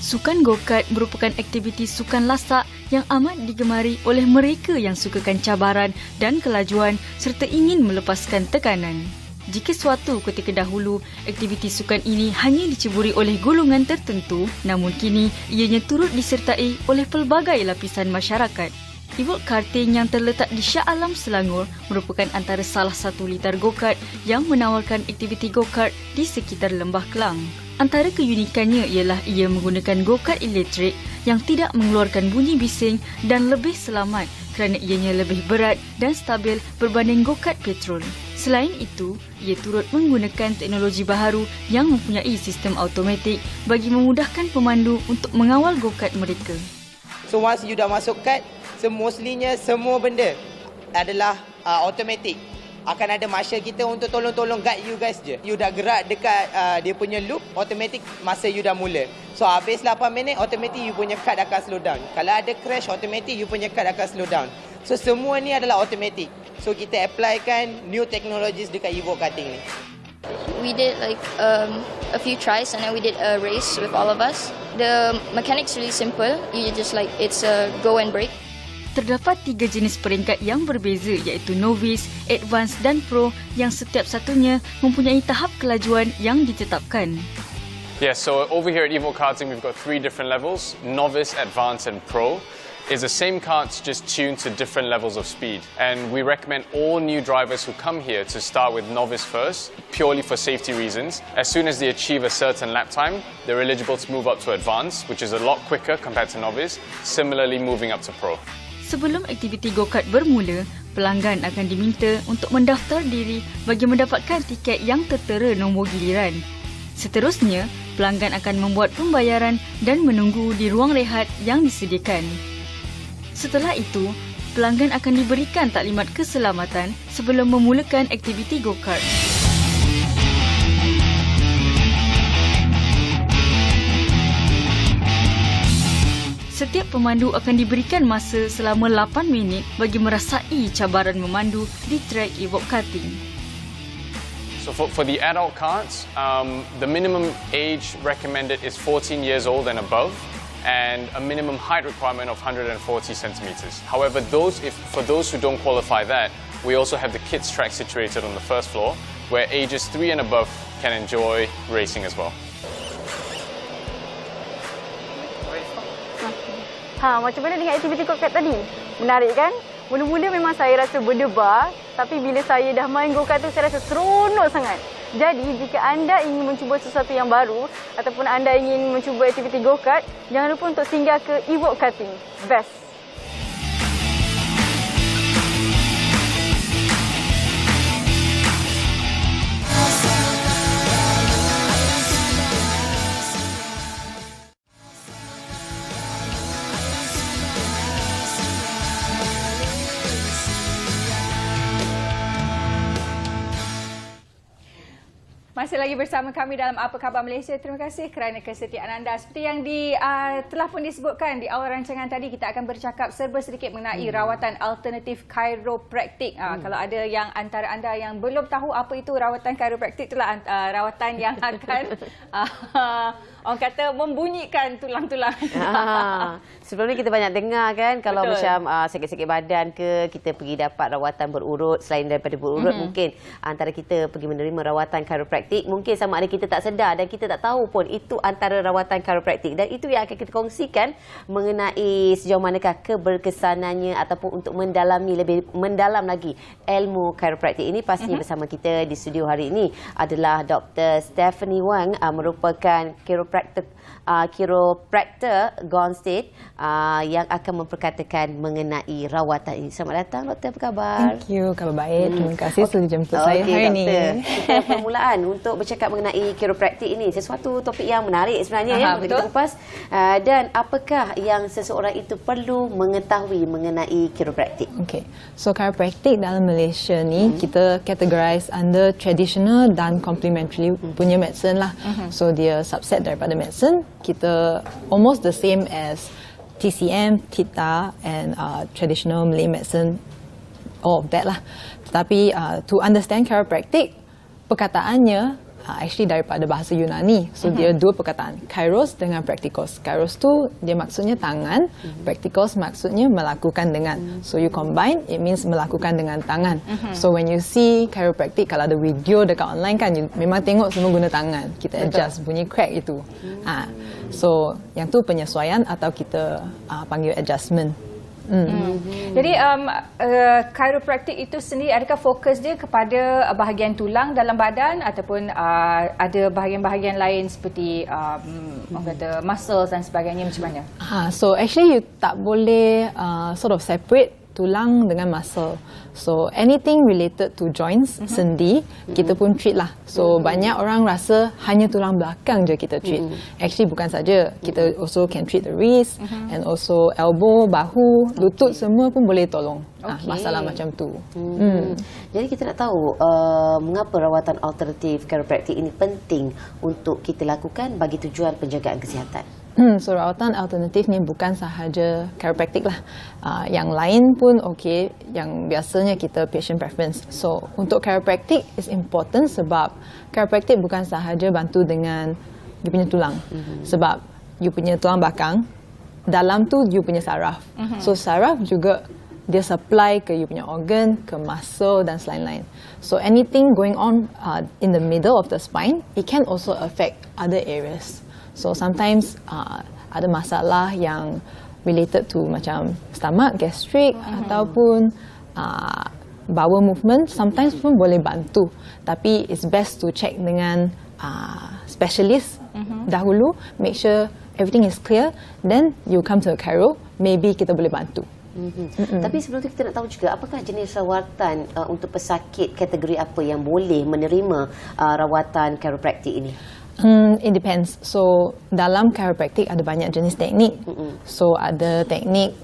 Sukan go-kart merupakan aktiviti sukan lasak yang amat digemari oleh mereka yang sukakan cabaran dan kelajuan serta ingin melepaskan tekanan. Jika suatu ketika dahulu, aktiviti sukan ini hanya diceburi oleh golongan tertentu, namun kini ianya turut disertai oleh pelbagai lapisan masyarakat. Evoke Karting yang terletak di Shah Alam, Selangor merupakan antara salah satu litar go-kart yang menawarkan aktiviti go-kart di sekitar Lembah Kelang. Antara keunikannya ialah ia menggunakan go-kart elektrik yang tidak mengeluarkan bunyi bising dan lebih selamat kerana ianya lebih berat dan stabil berbanding go-kart petrol. Selain itu, ia turut menggunakan teknologi baharu yang mempunyai sistem automatik bagi memudahkan pemandu untuk mengawal go-kart mereka. So once you dah masuk kart, mostlynya semua benda adalah automatic. Akan ada marshal kita untuk tolong-tolong guide you guys je. You dah gerak dekat dia punya loop, automatic masa you dah mula. So habis 8 minit, automatic you punya kart akan slow down. Kalau ada crash, automatic you punya kart akan slow down. So semua ni adalah automatic. So kita applykan new technologies dekat Evoke Karting ni. We did like a few tries and then we did a race with all of us. The mechanics really simple. You just like it's a go and brake. Terdapat 3 jenis peringkat yang berbeza iaitu Novice, Advanced dan Pro yang setiap satunya mempunyai tahap kelajuan yang ditetapkan. Yes, so over here at Evoke Karting we've got 3 different levels, Novice, Advanced and Pro. It's the same karts just tuned to different levels of speed. And we recommend all new drivers who come here to start with Novice first, purely for safety reasons. As soon as they achieve a certain lap time, they're eligible to move up to Advanced, which is a lot quicker compared to Novice, similarly moving up to Pro. Sebelum aktiviti go-kart bermula, pelanggan akan diminta untuk mendaftar diri bagi mendapatkan tiket yang tertera nombor giliran. Seterusnya, pelanggan akan membuat pembayaran dan menunggu di ruang rehat yang disediakan. Setelah itu, pelanggan akan diberikan taklimat keselamatan sebelum memulakan aktiviti go-kart. Setiap pemandu akan diberikan masa selama 8 minit bagi merasai cabaran memandu di trek Evoke Karting. So for the adult karts, the minimum age recommended is 14 years old and above, and a minimum height requirement of 140 centimeters. However, for those who don't qualify that, we also have the kids track situated on the first floor, where ages 3 and above can enjoy racing as well. Macam mana dengan aktiviti go-kart tadi? Menarik kan? Mula-mula memang saya rasa berdebar, tapi bila saya dah main go-kart tu saya rasa seronok sangat. Jadi jika anda ingin mencuba sesuatu yang baru ataupun anda ingin mencuba aktiviti go-kart, jangan lupa untuk singgah ke Evoke Karting. Best! Masih lagi bersama kami dalam Apa Khabar Malaysia. Terima kasih kerana kesetiaan anda. Seperti yang telah pun disebutkan di awal rancangan tadi, kita akan bercakap serba sedikit mengenai rawatan alternatif chiropractic. Kalau ada yang antara anda yang belum tahu apa itu rawatan chiropractic, itulah rawatan yang akan orang kata membunyikan tulang-tulang. Sebelum ni kita banyak dengar kan, kalau betul, macam sakit-sakit badan ke, kita pergi dapat rawatan berurut. Selain daripada berurut, mungkin antara kita pergi menerima rawatan chiropractic, mungkin sama ada kita tak sedar dan kita tak tahu pun itu antara rawatan chiropractic. Dan itu yang akan kita kongsikan mengenai sejauh manakah keberkesanannya ataupun untuk mendalami lebih mendalam lagi ilmu chiropractic ini. Pastinya bersama kita di studio hari ini adalah Dr. Stephanie Wang, merupakan chiropractor Gone State, yang akan memperkatakan mengenai rawatan ini. Selamat datang, Doktor. Apa khabar? Thank you. Khabar baik. Terima kasih sudah jemput saya hari ini. Kita permulaan untuk bercakap mengenai chiropractic ini. Sesuatu topik yang menarik sebenarnya ya untuk betul. kita kupas. Dan apakah yang seseorang itu perlu mengetahui mengenai chiropractic? Okay, so chiropractic dalam Malaysia ni kita categorize under traditional dan complementary punya medicine lah. So dia subset daripada medicine. Kita almost the same as TCM, Theta and traditional Malay medicine, all of that lah. Tetapi to understand chiropractic, perkataannya actually daripada bahasa Yunani. So dia dua perkataan, kairos dengan praktikos. Kairos tu dia maksudnya tangan, praktikos maksudnya melakukan dengan. So you combine, it means melakukan dengan tangan. So when you see chiropractic, kalau ada video dekat online kan, you memang tengok semua guna tangan. Kita adjust bunyi crack itu. So yang tu penyesuaian atau kita panggil adjustment. Jadi chiropractic itu sendiri, adakah fokus dia kepada bahagian tulang dalam badan ataupun ada bahagian-bahagian lain seperti orang kata muscles dan sebagainya, macam mana? So actually you tak boleh sort of separate tulang dengan muscle. So anything related to joints, sendi, kita pun treat lah. So banyak orang rasa hanya tulang belakang je kita treat. Actually bukan saja. Kita also can treat the wrist and also elbow, bahu, lutut, semua pun boleh tolong masalah macam tu. Jadi kita nak tahu mengapa rawatan alternatif chiropractic ini penting untuk kita lakukan bagi tujuan penjagaan kesihatan. So rawatan alternatif ni bukan sahaja chiropractic lah. Yang lain pun okey, yang biasanya kita patient preference. So untuk chiropractic is important sebab chiropractic bukan sahaja bantu dengan you punya tulang. Sebab you punya tulang belakang, dalam tu you punya saraf. So saraf juga dia supply ke you punya organ, ke muscle dan lain-lain. So anything going on in the middle of the spine, it can also affect other areas. So sometimes ada masalah yang related to macam stomach, gastric ataupun bowel movement, sometimes pun boleh bantu. Tapi it's best to check dengan specialist dahulu, make sure everything is clear, then you come to a chiro, maybe kita boleh bantu. Tapi sebelum itu kita nak tahu juga apakah jenis rawatan untuk pesakit kategori apa yang boleh menerima rawatan chiropractic ini? It depends. So dalam chiropractic ada banyak jenis teknik. So ada teknik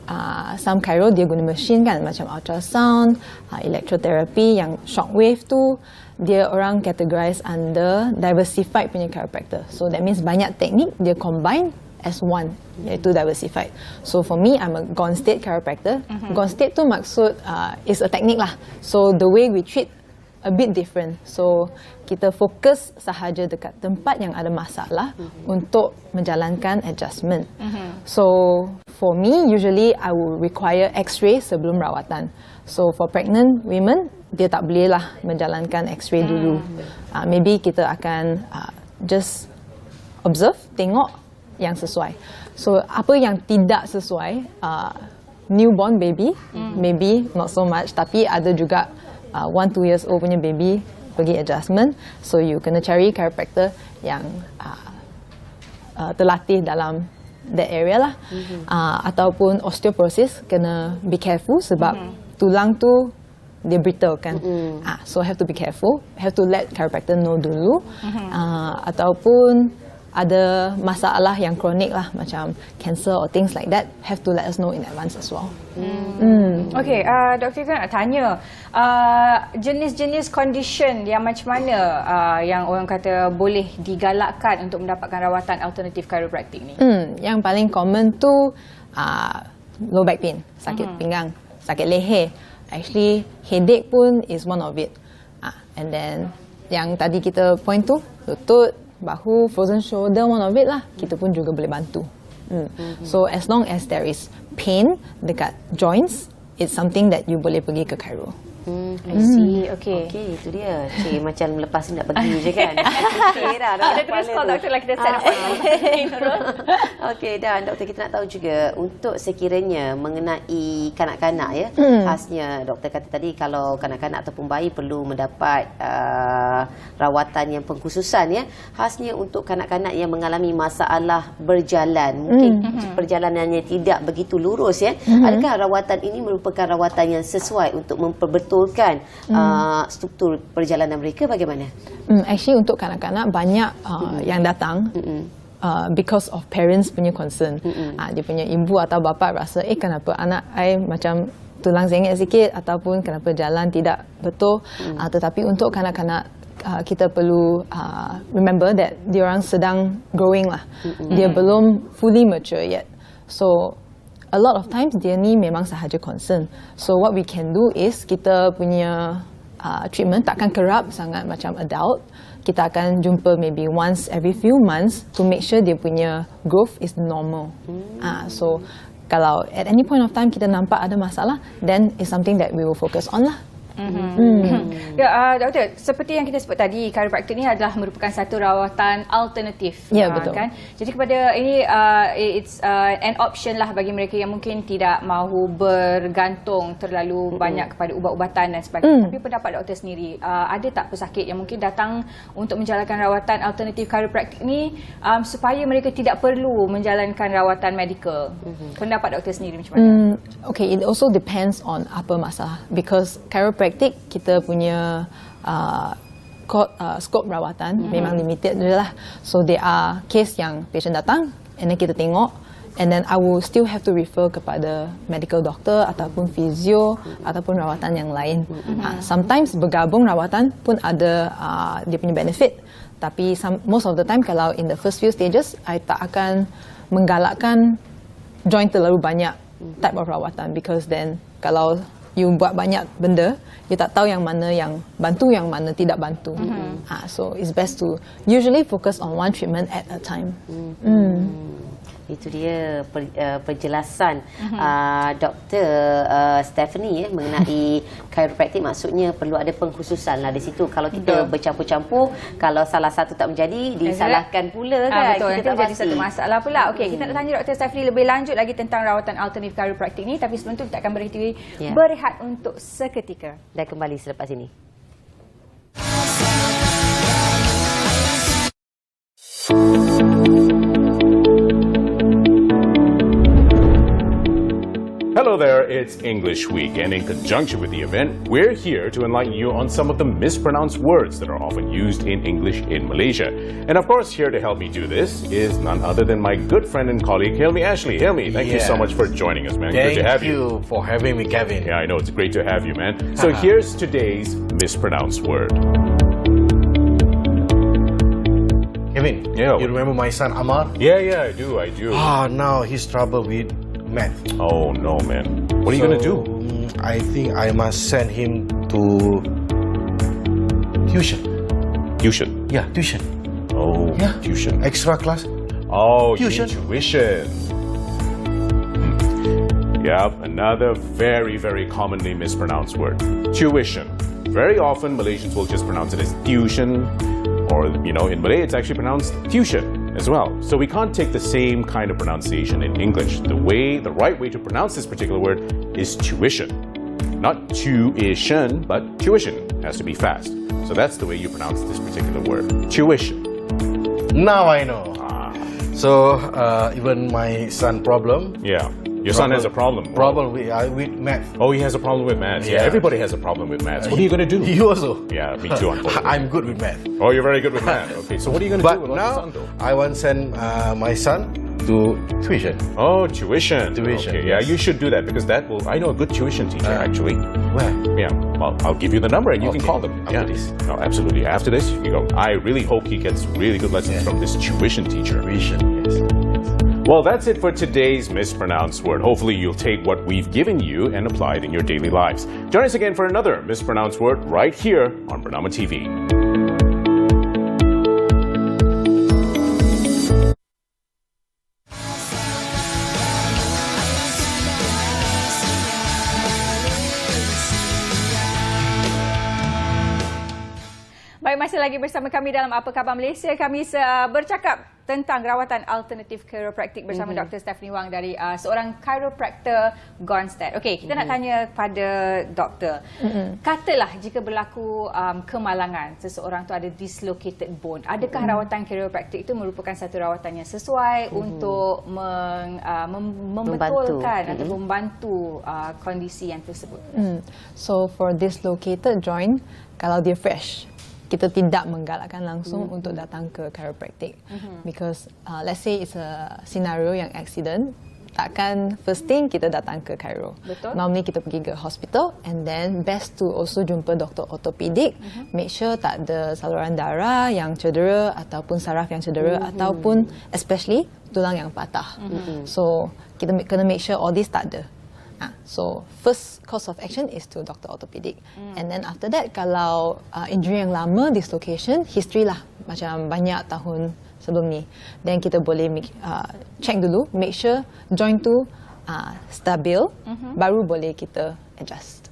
some chiro dia guna mesin kan, macam ultrasound, electrotherapy, yang shockwave tu dia orang categorize under diversified punya chiropractor. So that means banyak teknik dia combine as one, iaitu diversified. So for me, I'm a gone state chiropractor. Gone state tu maksud is a teknik lah. So the way we treat a bit different. So kita fokus sahaja dekat tempat yang ada masalah untuk menjalankan adjustment. So for me, usually I will require X-ray sebelum rawatan. So for pregnant women, dia tak boleh lah menjalankan X-ray dulu. Maybe kita akan just observe, tengok yang sesuai. So apa yang tidak sesuai, newborn baby, maybe not so much, tapi ada juga 1-2 years old punya baby pergi adjustment, so you kena cari chiropractor yang terlatih dalam that area lah. Ataupun osteoporosis, kena be careful sebab tulang tu dia brittle kan. So have to be careful, have to let chiropractor know dulu. Ataupun ada masalah yang kronik lah, macam cancer or things like that, have to let us know in advance as well. Okay, Doktor, kita nak tanya jenis-jenis condition yang macam mana yang orang kata boleh digalakkan untuk mendapatkan rawatan alternatif chiropractic ni? Yang paling common tu low back pain, sakit pinggang, sakit leher. Actually, headache pun is one of it. And then yang tadi kita point tu, lutut, bahu, frozen shoulder, one of it lah. Kita pun juga boleh bantu. So as long as there is pain dekat joints, it's something that you boleh pergi ke chiro. I see, okay. Okey, itu dia. Cik, macam lepas ni nak pergi je kan. Okey dah. Kita terus call doktor lah, kita set appointment. Okey, dan doktor, kita nak tahu juga untuk sekiranya mengenai kanak-kanak ya. Khasnya doktor kata tadi kalau kanak-kanak ataupun bayi perlu mendapat rawatan yang pengkhususan ya. Khasnya untuk kanak-kanak yang mengalami masalah berjalan, mungkin perjalanannya tidak begitu lurus ya. Adakah rawatan ini merupakan rawatan yang sesuai untuk memperbetulkan menurunkan struktur perjalanan mereka bagaimana? Actually untuk kanak-kanak banyak yang datang because of parents punya concern. Dia punya ibu atau bapa rasa kenapa anak I macam tulang sengit sikit ataupun kenapa jalan tidak betul. Tetapi untuk kanak-kanak kita perlu remember that diorang sedang growing lah. Dia belum fully mature yet. So a lot of times dia ni memang sahaja concern. So what we can do is kita punya treatment takkan kerap sangat macam adult. Kita akan jumpa maybe once every few months to make sure dia punya growth is normal. So kalau at any point of time kita nampak ada masalah, then it's something that we will focus on lah. Ya, doktor, seperti yang kita sebut tadi, chiropractic ni adalah merupakan satu rawatan alternatif. Ya, betul. Kan? Jadi kepada ini, it's an option lah bagi mereka yang mungkin tidak mahu bergantung terlalu banyak kepada ubat-ubatan dan sebagainya. Tapi pendapat doktor sendiri, ada tak pesakit yang mungkin datang untuk menjalankan rawatan alternatif chiropractic ni supaya mereka tidak perlu menjalankan rawatan medical? Pendapat doktor sendiri macam mana? Okay, it also depends on apa masalah, because chiropractic kita punya scope rawatan memang limited je lah. So there are case yang patient datang and then kita tengok, and then I will still have to refer kepada medical doctor ataupun physio ataupun rawatan yang lain. Sometimes bergabung rawatan pun ada dia punya benefit, tapi most of the time kalau in the first few stages I tak akan menggalakkan join terlalu banyak type of rawatan, because then kalau you buat banyak benda, you tak tahu yang mana yang bantu, yang mana tidak bantu. So it's best to usually focus on one treatment at a time. Itu dia penjelasan Dr. Stephanie mengenai chiropractic. Maksudnya perlu ada pengkhususan lah di situ. Kalau kita bercampur-campur, kalau salah satu tak menjadi, disalahkan pula kan. Betul, kita nanti jadi satu masalah pula. Okey, kita nak tanya Dr. Stephanie lebih lanjut lagi tentang rawatan alternatif chiropractic ni, tapi sebelum tu kita akan berhenti berehat untuk seketika. Dan kembali selepas ini. Hello there, it's English Week, and in conjunction with the event, we're here to enlighten you on some of the mispronounced words that are often used in English in Malaysia. And of course, here to help me do this is none other than my good friend and colleague, Hilmi Ashley. Hilmi, thank you so much for joining us, man. Good to have you. Thank you for having me, Kevin. Yeah, I know, it's great to have you, man. So here's today's mispronounced word. Kevin, you remember my son Amar? Yeah, I do. Now he's trouble with math. Oh no, man. What are you going to do? I think I must send him to tuition. Tuition? Yeah, tuition. Oh, yeah. Tuition. Extra class. Oh, tuition. Tuition. Yep, another very, very commonly mispronounced word. Tuition. Very often Malaysians will just pronounce it as tuition, or, in Malay it's actually pronounced tuition as well. So we can't take the same kind of pronunciation in English. The right way to pronounce this particular word is tuition. Not tuition, but tuition. It has to be fast. So that's the way you pronounce this particular word. Tuition. Now I know. So even my son problem. Yeah. Your son has a problem. Problem with math. Oh, he has a problem with maths. Yeah, everybody has a problem with maths. What are you going to do? You also. Yeah, me too, unfortunately. I'm good with math. Oh, you're very good with math. Okay, so what are you going to do with now, your son, though? I want to send my son to tuition. Oh, tuition. Tuition. Okay, yeah, you should do that, because that will... I know a good tuition teacher, actually. Where? Yeah, well, I'll give you the number and you can call them. After this. No, absolutely. After this, you go. I really hope he gets really good lessons from this tuition teacher. Tuition, yes. Well, that's it for today's mispronounced word. Hopefully you'll take what we've given you and apply it in your daily lives. Join us again for another mispronounced word right here on Bernama TV. Baik, masih lagi bersama kami dalam Apa Khabar Malaysia. Kami bercakap tentang rawatan alternatif chiropractic bersama Dr. Stephanie Wang dari seorang chiropractor Gonstead. Okey, kita nak tanya pada doktor. Katalah jika berlaku kemalangan, seseorang tu ada dislocated bone, adakah rawatan chiropractic itu merupakan satu rawatan yang sesuai untuk membetulkan atau membantu kondisi yang tersebut? So for dislocated joint, kalau dia fresh, kita tidak menggalakkan langsung untuk datang ke chiropractic because let's say it's a scenario yang accident, takkan first thing kita datang ke chiro. Betul. Normally kita pergi ke hospital and then best to also jumpa doktor ortopedic, make sure tak ada saluran darah yang cedera ataupun saraf yang cedera ataupun especially tulang yang patah. So kita kena make sure all this tak ada. So first course of action is to Dr. Orthopedic. And then after that, kalau injury yang lama, dislocation, history lah, macam banyak tahun sebelum ni, then kita boleh check dulu, make sure joint tu stabil, baru boleh kita adjust.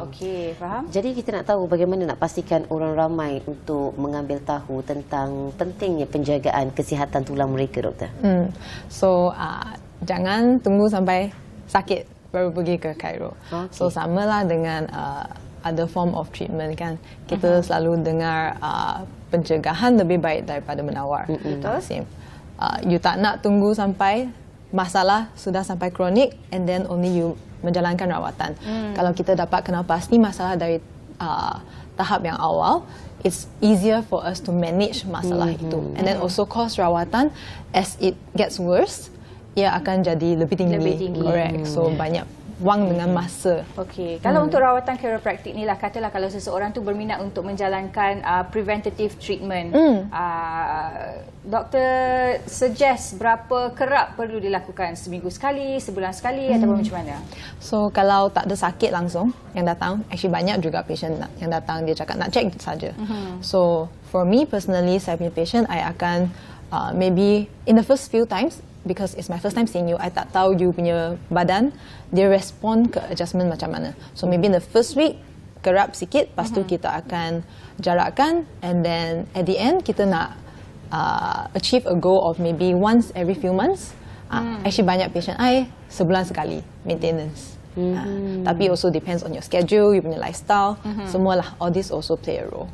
Okey, faham. Jadi kita nak tahu bagaimana nak pastikan orang ramai untuk mengambil tahu tentang pentingnya penjagaan kesihatan tulang mereka, doktor. So jangan tunggu sampai sakit baru pergi ke chiro. So samalah dengan other form of treatment kan. Kita selalu dengar pencegahan lebih baik daripada menawar. Betul. Same. You tak nak tunggu sampai masalah sudah sampai kronik and then only you menjalankan rawatan. Kalau kita dapat kenal pasti masalah dari tahap yang awal, it's easier for us to manage masalah itu. And then also cost rawatan as it gets worse, ia akan jadi lebih tinggi. Correct. So banyak wang dengan masa. Okey, kalau untuk rawatan chiropractic ni lah, katalah kalau seseorang tu berminat untuk menjalankan preventative treatment, doktor suggest berapa kerap perlu dilakukan? Seminggu sekali, sebulan sekali ataupun macam mana? So kalau tak ada sakit langsung yang datang, actually banyak juga patient yang datang dia cakap nak check saja. So for me personally, saya punya patient, I akan maybe in the first few times, because it's my first time seeing you, I tak tahu you punya badan, dia respond ke adjustment macam mana. So maybe in the first week, kerap sikit, lepas tu kita akan jarakkan, and then at the end, kita nak achieve a goal of maybe once every few months. Actually banyak patient I, sebulan sekali, maintenance. Tapi also depends on your schedule, you punya lifestyle, semualah, all this also play a role.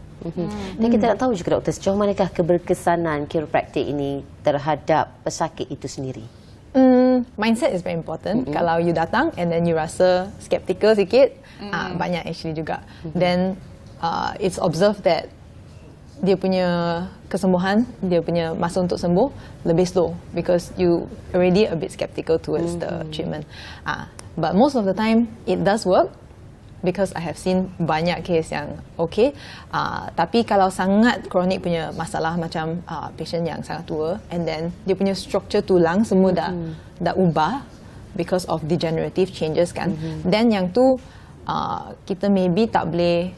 Dan kita nak tahu juga, doktor, sejauh manakah keberkesanan chiropractic ini terhadap pesakit itu sendiri? Mindset is very important. Kalau you datang and then you rasa skeptical sikit, banyak actually juga. Then it's observed that dia punya kesembuhan, dia punya masa untuk sembuh lebih slow because you already a bit skeptical towards the treatment. But most of the time it does work. Because I have seen banyak case yang okay, tapi kalau sangat kronik punya masalah macam patient yang sangat tua and then dia punya structure tulang semua dah ubah because of degenerative changes kan, then yang tu kita maybe tak boleh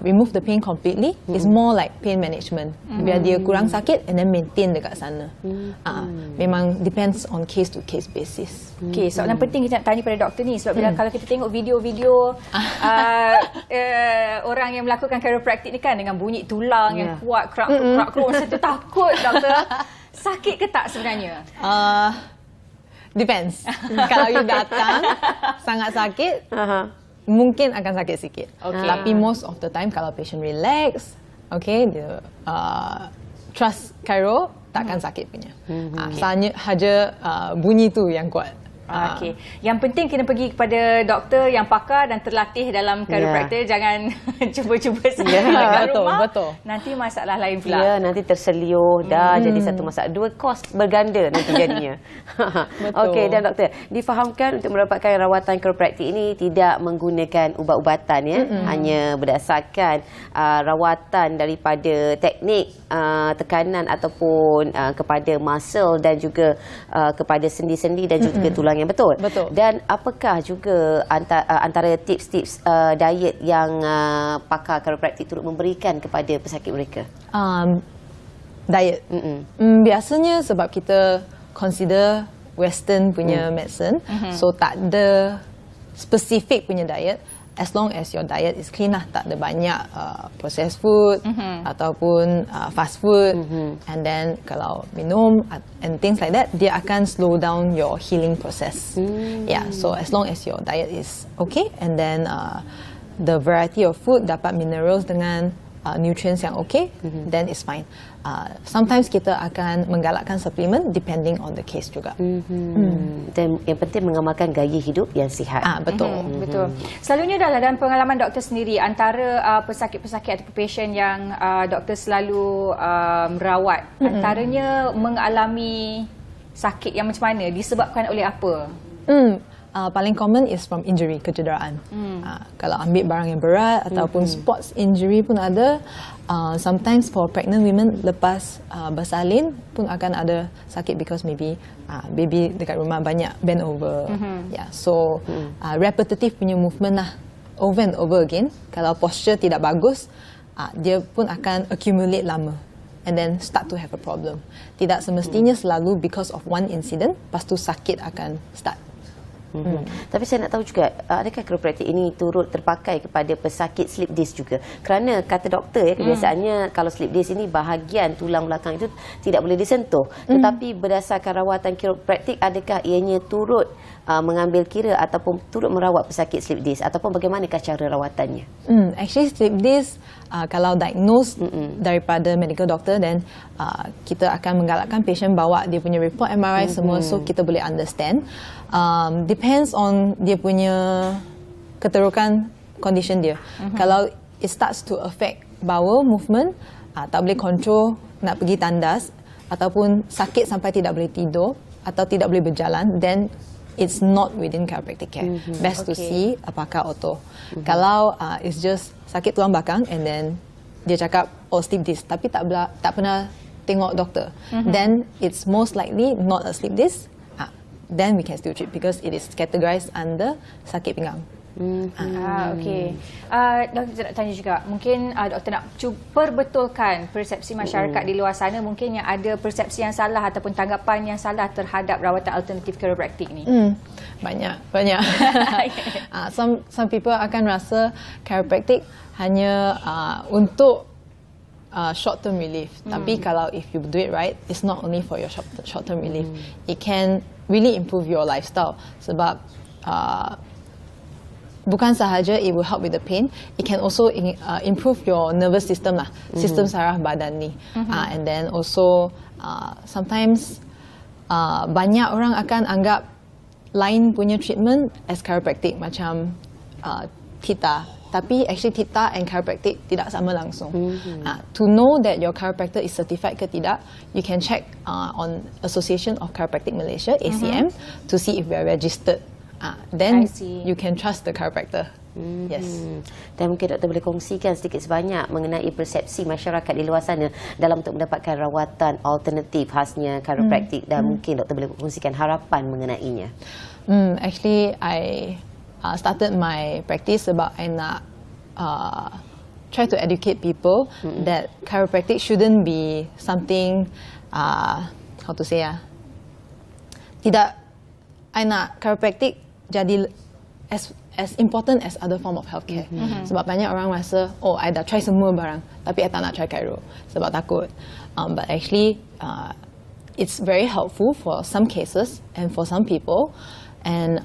remove the pain completely. It's more like pain management. Biar dia kurang sakit and then maintain dekat sana. Memang depends on case to case basis. Okey, soalan penting kita nak tanya pada doktor ni sebab bila kalau kita tengok video-video orang yang melakukan chiropractic ni kan dengan bunyi tulang yang kuat, kerak-kerak, masa tu takut doktor. Sakit ke tak sebenarnya? Depends. Kalau you datang sangat sakit, mungkin akan sakit sikit. Tapi most of the time kalau patient relax, okay, dia trust chiro, takkan sakit punya. Hanya bunyi tu yang kuat. Okey. Yang penting kena pergi kepada doktor yang pakar dan terlatih dalam chiropractor. Jangan cuba-cuba sendiri kat rumah. Betul. Nanti masalah lain pula. Ya, nanti terseliuh dah jadi satu masalah. Dua kos berganda nanti jadinya. Okey, dan doktor, difahamkan untuk mendapatkan rawatan chiropractic ini tidak menggunakan ubat-ubatan ya. Hanya berdasarkan rawatan daripada teknik tekanan ataupun kepada muscle dan juga kepada sendi-sendi dan juga tulang yang betul. Dan apakah juga antara tips-tips diet yang pakar chiropractic turut memberikan kepada pesakit mereka? Diet. Biasanya sebab kita consider western punya medicine, so tak ada spesifik punya diet. as long as your diet is clean lah, tak ada banyak processed food ataupun fast food, and then kalau minum and things like that, dia akan slow down your healing process. Yeah, so as long as your diet is okay, and then the variety of food dapat minerals dengan nutrients yang okay, then it's fine. Sometimes kita akan menggalakkan suplemen depending on the case juga. Dan yang penting mengamalkan gaya hidup yang sihat. Betul. Betul. Selalunya dalam pengalaman doktor sendiri, antara pesakit-pesakit atau pasien yang doktor selalu merawat, antaranya mengalami sakit yang macam mana, disebabkan oleh apa? Paling common is from injury, kecederaan. Kalau ambil barang yang berat ataupun sports injury pun ada. Sometimes for pregnant women, lepas bersalin pun akan ada sakit because maybe baby dekat rumah banyak bend over. Yeah, so repetitive punya movement lah, over and over again. Kalau posture tidak bagus, dia pun akan accumulate lama and then start to have a problem. Tidak semestinya selalu because of one incident, lepas tu sakit akan start. Tapi saya nak tahu juga, adakah chiropractic ini turut terpakai kepada pesakit slip disc juga? Kerana kata doktor kebiasaannya kalau slip disc ini bahagian tulang belakang itu tidak boleh disentuh. Tetapi berdasarkan rawatan chiropractic, adakah ianya turut mengambil kira ataupun turut merawat pesakit slip disc, ataupun bagaimanakah cara rawatannya? Actually slip disc kalau diagnose daripada medical doctor, then kita akan menggalakkan patient bawa dia punya report MRI semua, so kita boleh understand. Depends on dia punya keterukan condition dia. Kalau it starts to affect bowel movement, tak boleh control, nak pergi tandas, ataupun sakit sampai tidak boleh tidur atau tidak boleh berjalan, then it's not within chiropractic care. Best to see apakah ortho. Kalau it's just sakit tulang belakang and then dia cakap slip disc tapi tak pernah tengok doktor, then it's most likely not a slip disc. Then we can still treat because it is categorized under sakit pinggang. Okey. Doktor nak tanya juga, mungkin doktor nak cuba perbetulkan persepsi masyarakat di luar sana mungkin yang ada persepsi yang salah ataupun tanggapan yang salah terhadap rawatan alternatif chiropractic ni. Banyak. Some people akan rasa chiropractic hanya untuk short term relief. Tapi kalau if you do it right, it's not only for your short term relief. It can really improve your lifestyle sebab bukan sahaja it will help with the pain, it can also improve your nervous system lah, sistem saraf badan ni. And then also sometimes banyak orang akan anggap lain punya treatment as chiropractic, macam theta. Tapi actually theta and chiropractic tidak sama langsung. To know that your chiropractor is certified ke tidak, you can check on Association of Chiropractic Malaysia, ACM, to see if we are registered. Then you can trust the chiropractor. Yes. Dan mungkin doktor boleh kongsikan sedikit sebanyak mengenai persepsi masyarakat di luar sana dalam untuk mendapatkan rawatan alternatif khasnya chiropractic, dan mungkin doktor boleh kongsikan harapan mengenainya. Actually, I started my practice sebab I nak try to educate people that chiropractic shouldn't be something how to say tidak, I nak chiropractic jadi as important as other form of healthcare. Sebab banyak orang rasa, I dah try semua barang tapi I tak nak try chiro sebab takut. But actually it's very helpful for some cases and for some people, and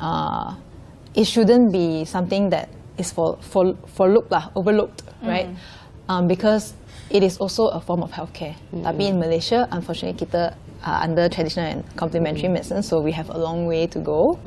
it shouldn't be something that is overlooked, right? Because it is also a form of healthcare. Tapi in Malaysia, unfortunately, kita under traditional and complementary medicine, so we have a long way to go.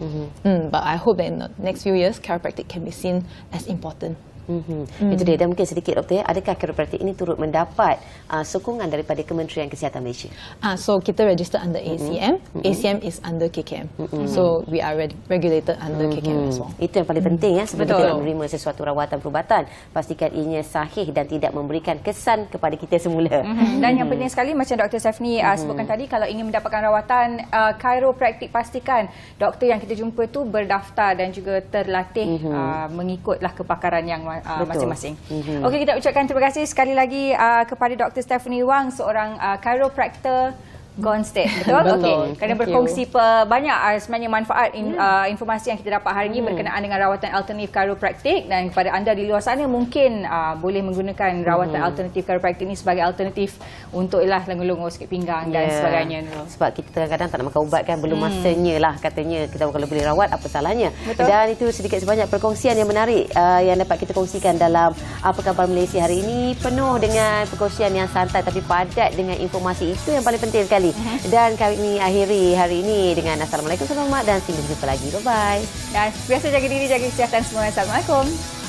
But I hope that in the next few years, chiropractic can be seen as important. Itu dia. Dan mungkin sedikit doktor, adakah chiropractic ini turut mendapat sokongan daripada Kementerian Kesihatan Malaysia? So kita register under ACM. ACM is under KKM. So we are regulated under KKM as well. Itu yang paling penting sebelum kita menerima sesuatu rawatan perubatan, pastikan ianya sahih dan tidak memberikan kesan kepada kita semula. Dan yang penting sekali macam Dr. Stephanie sebutkan tadi, kalau ingin mendapatkan rawatan chiropractic, pastikan doktor yang kita jumpa tu berdaftar dan juga terlatih mengikutlah kepakaran yang masing-masing. Okey, kita ucapkan terima kasih sekali lagi kepada Dr. Stephanie Wang, seorang chiropractor gone state. Betul? Betul. Kerana Thank berkongsi banyak sebenarnya manfaat informasi yang kita dapat hari ini berkenaan dengan rawatan alternatif chiropractic, dan kepada anda di luar sana mungkin boleh menggunakan rawatan alternatif chiropractic ini sebagai alternatif untuk lengur-lengur sakit pinggang dan sebagainya. Sebab kita kadang-kadang tak nak makan ubat kan, belum masanya lah katanya. Kita kalau boleh rawat, apa salahnya. Betul. Dan itu sedikit sebanyak perkongsian yang menarik yang dapat kita kongsikan dalam Apa Khabar Malaysia hari ini. Penuh dengan perkongsian yang santai tapi padat dengan informasi, itu yang paling penting sekali. Dan kami ini akhiri hari ini dengan Assalamualaikum, selamat dan sampai jumpa lagi. Bye-bye. Dan biasa jaga diri, jaga kesihatan semua. Assalamualaikum.